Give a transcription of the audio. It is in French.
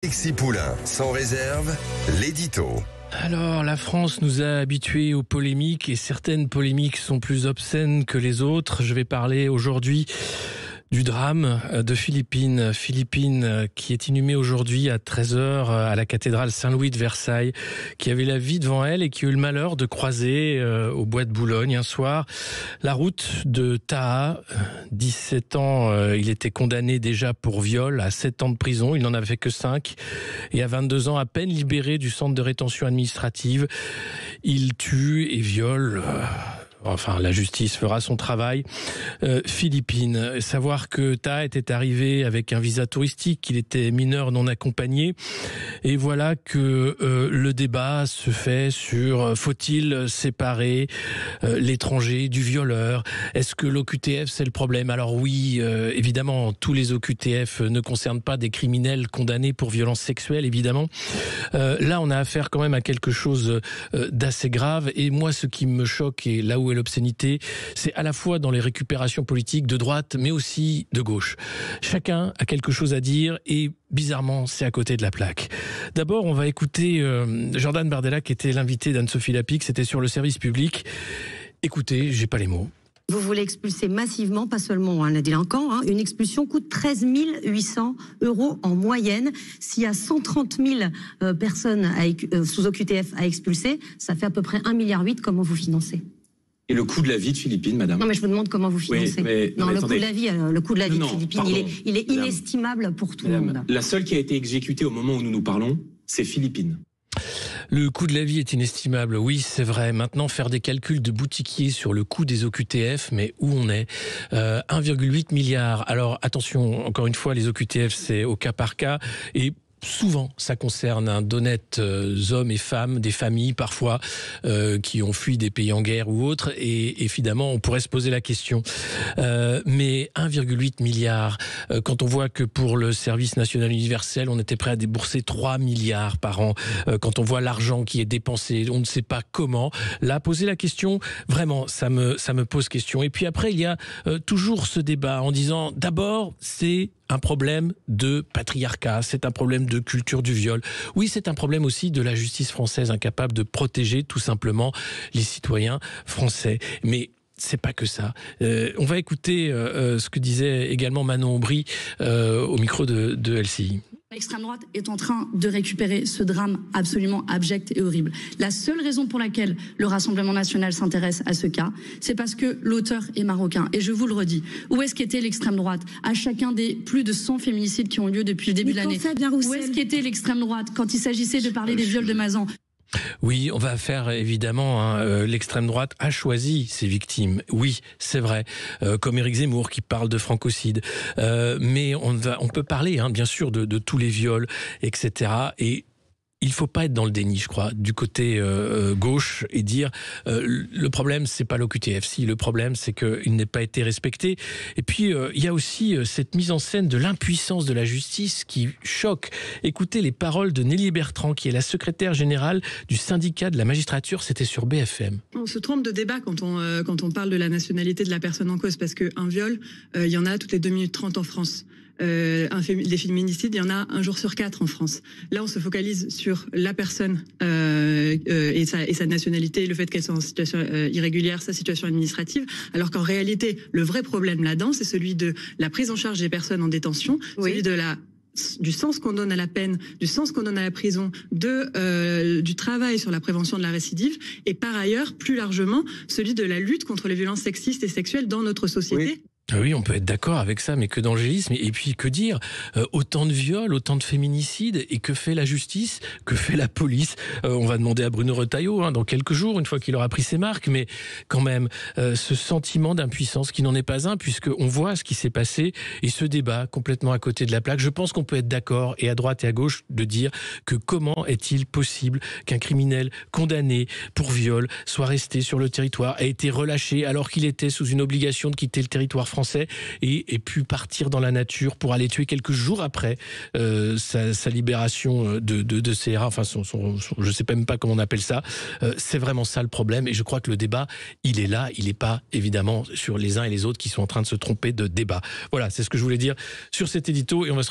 Alexis Poulain, sans réserve, l'édito. Alors, la France nous a habitués aux polémiques et certaines polémiques sont plus obscènes que les autres. Je vais parler aujourd'hui du drame de Philippine. Philippine qui est inhumée aujourd'hui à 13h à la cathédrale Saint-Louis de Versailles, qui avait la vie devant elle et qui a eu le malheur de croiser au bois de Boulogne un soir la route de Taha. 17 ans, il était condamné déjà pour viol à 7 ans de prison. Il n'en avait fait que 5. Et à 22 ans, à peine libéré du centre de rétention administrative, il tue et viole... Enfin, la justice fera son travail. Philippine, savoir que Taha était arrivé avec un visa touristique, qu'il était mineur non accompagné, et voilà que le débat se fait sur faut-il séparer l'étranger du violeur? Est-ce que l'OQTF c'est le problème? Alors oui, évidemment, tous les OQTF ne concernent pas des criminels condamnés pour violences sexuelles, évidemment. Là, on a affaire quand même à quelque chose d'assez grave, et moi, ce qui me choque, et là où l'obscénité, c'est à la fois dans les récupérations politiques de droite, mais aussi de gauche. Chacun a quelque chose à dire et bizarrement, c'est à côté de la plaque. D'abord, on va écouter Jordan Bardella, qui était l'invité d'Anne-Sophie Lapix, c'était sur le service public. Écoutez, j'ai pas les mots. Vous voulez expulser massivement, pas seulement les délinquants. Une expulsion coûte 13 800 € en moyenne. S'il y a 130 000 personnes sous OQTF à expulser, ça fait à peu près 1,8 milliard. Comment vous financez ? Et le coût de la vie de Philippine, madame? Non, mais je vous demande comment vous financez. Oui, non, le coût de la vie de Philippine, il est madame, inestimable pour tout le monde. La seule qui a été exécutée au moment où nous nous parlons, c'est Philippine. Le coût de la vie est inestimable, oui, c'est vrai. Maintenant, faire des calculs de boutiquier sur le coût des OQTF, mais où on est 1,8 milliard. Alors, attention, encore une fois, les OQTF, c'est au cas par cas. Et souvent, ça concerne d'honnêtes hommes et femmes, des familles parfois, qui ont fui des pays en guerre ou autres. Et évidemment, on pourrait se poser la question. Mais 1,8 milliard, quand on voit que pour le service national universel, on était prêt à débourser 3 milliards par an, quand on voit l'argent qui est dépensé, on ne sait pas comment. Là, poser la question, vraiment, ça me pose question. Et puis après, il y a toujours ce débat en disant, d'abord, c'est un problème de patriarcat, c'est un problème de culture du viol. Oui, c'est un problème aussi de la justice française incapable de protéger tout simplement les citoyens français. Mais c'est pas que ça. On va écouter ce que disait également Manon Aubry au micro de LCI. L'extrême droite est en train de récupérer ce drame absolument abject et horrible. La seule raison pour laquelle le Rassemblement national s'intéresse à ce cas, c'est parce que l'auteur est marocain. Et je vous le redis, où est-ce qu'était l'extrême droite à chacun des plus de 100 féminicides qui ont lieu depuis le début de l'année? Où est-ce qu'était l'extrême droite quand il s'agissait de parler des viols de Mazan? Oui, on va faire évidemment, l'extrême droite a choisi ses victimes. Oui, c'est vrai, comme Éric Zemmour qui parle de francocide. Mais on peut parler, bien sûr, de tous les viols, etc. Et il faut pas être dans le déni, je crois, du côté gauche et dire le problème c'est pas l'OQTF. Si le problème c'est qu'il n'ait pas été respecté. Et puis il y a aussi cette mise en scène de l'impuissance de la justice qui choque. Écoutez les paroles de Nelly Bertrand, qui est la secrétaire générale du syndicat de la magistrature. C'était sur BFM. On se trompe de débat quand on parle de la nationalité de la personne en cause, parce qu'un viol, il y en a toutes les 2 minutes 30 en France. Des féminicides, il y en a 1 jour sur 4 en France. Là, on se focalise sur la personne et sa nationalité, le fait qu'elle soit en situation irrégulière, sa situation administrative, alors qu'en réalité, le vrai problème là-dedans, c'est celui de la prise en charge des personnes en détention, celui de du sens qu'on donne à la peine, du sens qu'on donne à la prison, du travail sur la prévention de la récidive, et par ailleurs, plus largement, celui de la lutte contre les violences sexistes et sexuelles dans notre société. Oui. Oui, on peut être d'accord avec ça, mais que d'angélisme. Et puis, que dire? Autant de viols, autant de féminicides, et que fait la justice? Que fait la police? On va demander à Bruno Retailleau dans quelques jours, une fois qu'il aura pris ses marques, mais quand même, ce sentiment d'impuissance qui n'en est pas un, puisqu'on voit ce qui s'est passé, et ce débat complètement à côté de la plaque. Je pense qu'on peut être d'accord, et à droite et à gauche, de dire que comment est-il possible qu'un criminel condamné pour viol soit resté sur le territoire, a été relâché alors qu'il était sous une obligation de quitter le territoire français et pu partir dans la nature pour aller tuer quelques jours après sa libération de CRA, enfin je ne sais même pas comment on appelle ça. C'est vraiment ça le problème, et je crois que le débat, il est là, il n'est pas évidemment sur les uns et les autres qui sont en train de se tromper de débat. Voilà, c'est ce que je voulais dire sur cet édito, et on va se